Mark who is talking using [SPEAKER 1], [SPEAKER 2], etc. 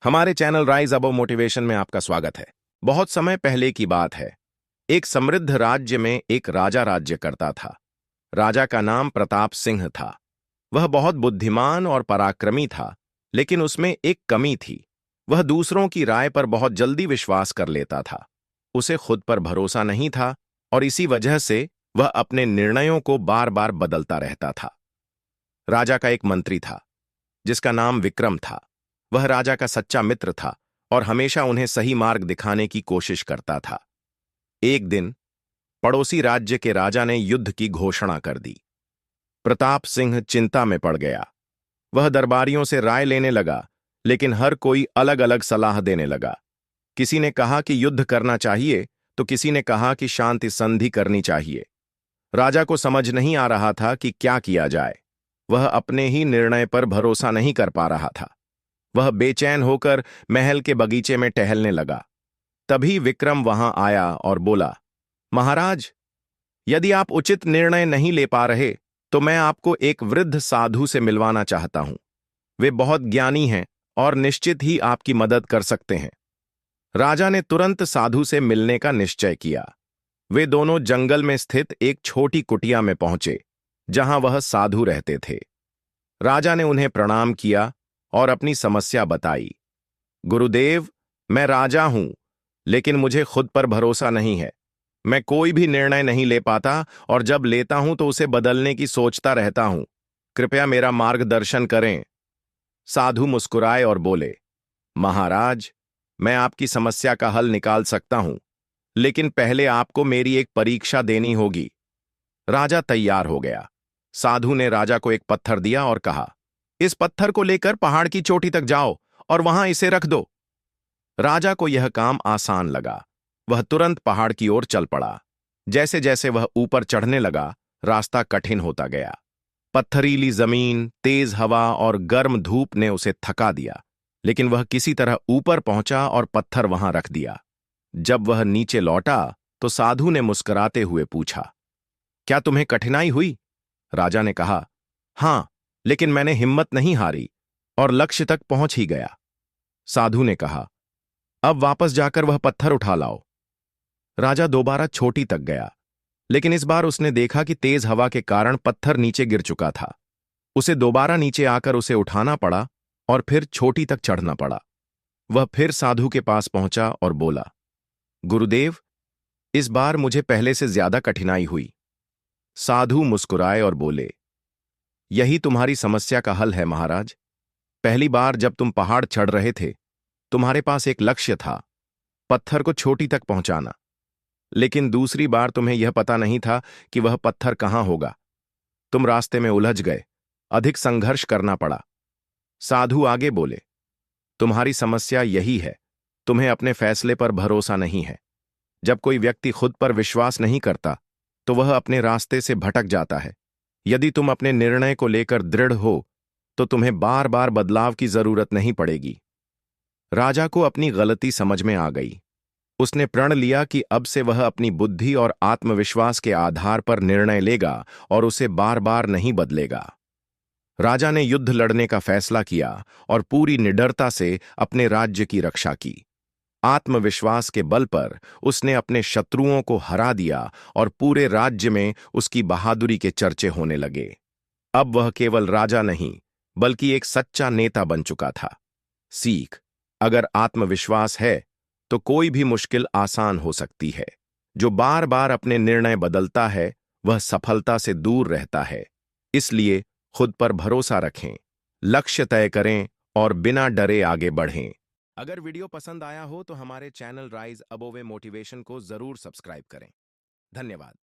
[SPEAKER 1] हमारे channel rise above motivation में आपका स्वागत है। बहुत समय पहले की बात है। एक समृद्ध राज्य में एक राजा राज्य करता था। राजा का नाम प्रताप सिंह था। वह बहुत बुद्धिमान और पराक्रमी था, लेकिन उसमें एक कमी थी। वह दूसरों की राय पर बहुत जल्दी विश्वास कर लेता था। उसे खुद पर भरोसा नहीं था और इसी वजह से वह अपने निर्णयों को बार बार बदलता रहता था। राजा का एक मंत्री था जिसका नाम विक्रम था। वह राजा का सच्चा मित्र था और हमेशा उन्हें सही मार्ग दिखाने की कोशिश करता था। एक दिन पड़ोसी राज्य के राजा ने युद्ध की घोषणा कर दी। प्रताप सिंह चिंता में पड़ गया। वह दरबारियों से राय लेने लगा, लेकिन हर कोई अलग अलग सलाह देने लगा। किसी ने कहा कि युद्ध करना चाहिए, तो किसी ने कहा कि शांति संधि करनी चाहिए। राजा को समझ नहीं आ रहा था कि क्या किया जाए। वह अपने ही निर्णय पर भरोसा नहीं कर पा रहा था। वह बेचैन होकर महल के बगीचे में टहलने लगा। तभी विक्रम वहां आया और बोला, महाराज, यदि आप उचित निर्णय नहीं ले पा रहे तो मैं आपको एक वृद्ध साधु से मिलवाना चाहता हूं। वे बहुत ज्ञानी हैं और निश्चित ही आपकी मदद कर सकते हैं। राजा ने तुरंत साधु से मिलने का निश्चय किया। वे दोनों जंगल में स्थित एक छोटी कुटिया में पहुंचे, जहां वह साधु रहते थे। राजा ने उन्हें प्रणाम किया और अपनी समस्या बताई। गुरुदेव, मैं राजा हूं, लेकिन मुझे खुद पर भरोसा नहीं है। मैं कोई भी निर्णय नहीं ले पाता और जब लेता हूं तो उसे बदलने की सोचता रहता हूं। कृपया मेरा मार्गदर्शन करें। साधु मुस्कुराए और बोले, महाराज, मैं आपकी समस्या का हल निकाल सकता हूं, लेकिन पहले आपको मेरी एक परीक्षा देनी होगी। राजा तैयार हो गया। साधु ने राजा को एक पत्थर दिया और कहा, इस पत्थर को लेकर पहाड़ की चोटी तक जाओ और वहां इसे रख दो। राजा को यह काम आसान लगा। वह तुरंत पहाड़ की ओर चल पड़ा। जैसे जैसे वह ऊपर चढ़ने लगा, रास्ता कठिन होता गया। पत्थरीली जमीन, तेज हवा और गर्म धूप ने उसे थका दिया, लेकिन वह किसी तरह ऊपर पहुंचा और पत्थर वहां रख दिया। जब वह नीचे लौटा तो साधु ने मुस्कुराते हुए पूछा, क्या तुम्हें कठिनाई हुई? राजा ने कहा, हां, लेकिन मैंने हिम्मत नहीं हारी और लक्ष्य तक पहुंच ही गया। साधु ने कहा, अब वापस जाकर वह पत्थर उठा लाओ। राजा दोबारा चोटी तक गया, लेकिन इस बार उसने देखा कि तेज हवा के कारण पत्थर नीचे गिर चुका था। उसे दोबारा नीचे आकर उसे उठाना पड़ा और फिर चोटी तक चढ़ना पड़ा। वह फिर साधु के पास पहुंचा और बोला, गुरुदेव, इस बार मुझे पहले से ज्यादा कठिनाई हुई। साधु मुस्कुराए और बोले, यही तुम्हारी समस्या का हल है महाराज। पहली बार जब तुम पहाड़ चढ़ रहे थे, तुम्हारे पास एक लक्ष्य था, पत्थर को चोटी तक पहुंचाना। लेकिन दूसरी बार तुम्हें यह पता नहीं था कि वह पत्थर कहां होगा। तुम रास्ते में उलझ गए, अधिक संघर्ष करना पड़ा। साधु आगे बोले, तुम्हारी समस्या यही है, तुम्हें अपने फैसले पर भरोसा नहीं है। जब कोई व्यक्ति खुद पर विश्वास नहीं करता तो वह अपने रास्ते से भटक जाता है। यदि तुम अपने निर्णय को लेकर दृढ़ हो तो तुम्हें बार बार बदलाव की जरूरत नहीं पड़ेगी। राजा को अपनी गलती समझ में आ गई। उसने प्रण लिया कि अब से वह अपनी बुद्धि और आत्मविश्वास के आधार पर निर्णय लेगा और उसे बार बार नहीं बदलेगा। राजा ने युद्ध लड़ने का फैसला किया और पूरी निडरता से अपने राज्य की रक्षा की। आत्मविश्वास के बल पर उसने अपने शत्रुओं को हरा दिया और पूरे राज्य में उसकी बहादुरी के चर्चे होने लगे। अब वह केवल राजा नहीं, बल्कि एक सच्चा नेता बन चुका था। सीख, अगर आत्मविश्वास है तो कोई भी मुश्किल आसान हो सकती है। जो बार बार अपने निर्णय बदलता है वह सफलता से दूर रहता है। इसलिए खुद पर भरोसा रखें, लक्ष्य तय करें और बिना डरे आगे बढ़ें। अगर वीडियो पसंद आया हो तो हमारे चैनल राइज अबोव मोटिवेशन को जरूर सब्सक्राइब करें। धन्यवाद।